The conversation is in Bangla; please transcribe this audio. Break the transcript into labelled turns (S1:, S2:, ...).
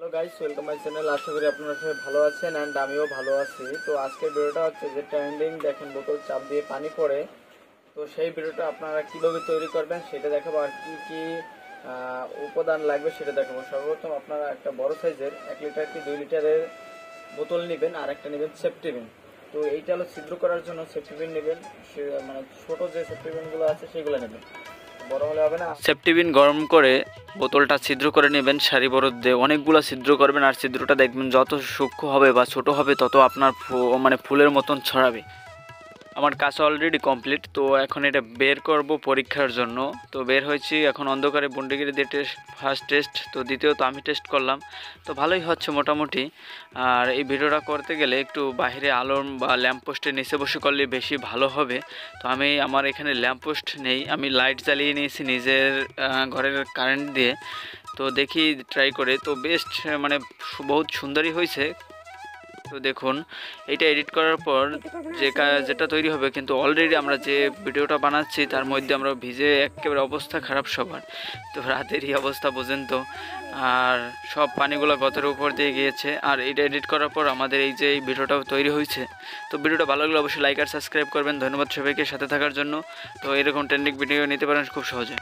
S1: Hello guys, welcome my channel. আশা করি আপনারা সবাই ভালো আছেন অ্যান্ড আমিও ভালো আছি। তো আজকের ভিডিওটা হচ্ছে যে ট্রেন্ডিং দেখেন বোতল চাপ দিয়ে পানি পড়ে। তো সেই ভিডিওটা আপনারা কিভাবে তৈরি করবেন সেটা দেখাবো, আর কি কি উপাদান লাগবে সেটা দেখাবো। সর্বপ্রথম আপনারা একটা বড় সাইজের 1 লিটার কি 2 লিটারের বোতল নেবেন, আর একটা নেবেন সেফটি পিন। তো এইটা হলো ছিদ্র করার জন্য সেফটি পিন নেবেন, মানে ছোট যে সেফটি পিনগুলো আছে সেগুলো নেবেন, বড় হলে হবে না।
S2: সেফটি বিন গরম করে বোতলটা ছিদ্র করে নেবেন, সারি বরদ দিয়ে অনেকগুলো ছিদ্র করবেন। আর ছিদ্রটা দেখবেন যত সূক্ষ্ম হবে বা ছোট হবে তত আপনার ফুলের মতন ছড়াবে। আমার কাজ অলরেডি কমপ্লিট। তো এখন এটা বের করব পরীক্ষার জন্য। তো বের হয়েছি, এখন অন্ধকারে বন্ডিগিরি দিয়ে ফার্স্ট টেস্ট, তো দ্বিতীয়ত আমি টেস্ট করলাম। তো ভালোই হচ্ছে মোটামুটি। আর এই ভিডিওটা করতে গেলে একটু বাইরে আলোর বা ল্যাম্পপোস্টের নিচে বসে করলে বেশি ভালো হবে। তো আমার এখানে ল্যাম্পপোস্ট নেই, আমি লাইট জ্বালিয়ে নিয়েছি নিজের ঘরের কারেন্ট দিয়ে। তো দেখি ট্রাই করে, তো বেস্ট মানে বহুত সুন্দরই হয়েছে। তো দেখুন, এটা এডিট করার পর যেটা তৈরি হবে, কিন্তু অলরেডি আমরা যে ভিডিওটা বানাচ্ছি তার মধ্যে আমরা ভিজে একেবারে অবস্থা খারাপ সবার। তো রাতেরই অবস্থা বোঝেন তো। আর সব পানিগুলো গতের উপর দিয়ে গিয়েছে। আর এটা এডিট করার পর আমাদের এই যে এই ভিডিওটাও তৈরি হয়েছে। তো ভিডিওটা ভালো লাগলে অবশ্যই লাইক আর সাবস্ক্রাইব করবেন। ধন্যবাদ সবাইকে সাথে থাকার জন্য। তো এরকম ট্রেন্ডিং ভিডিও নিতে পারেন খুব সহজে।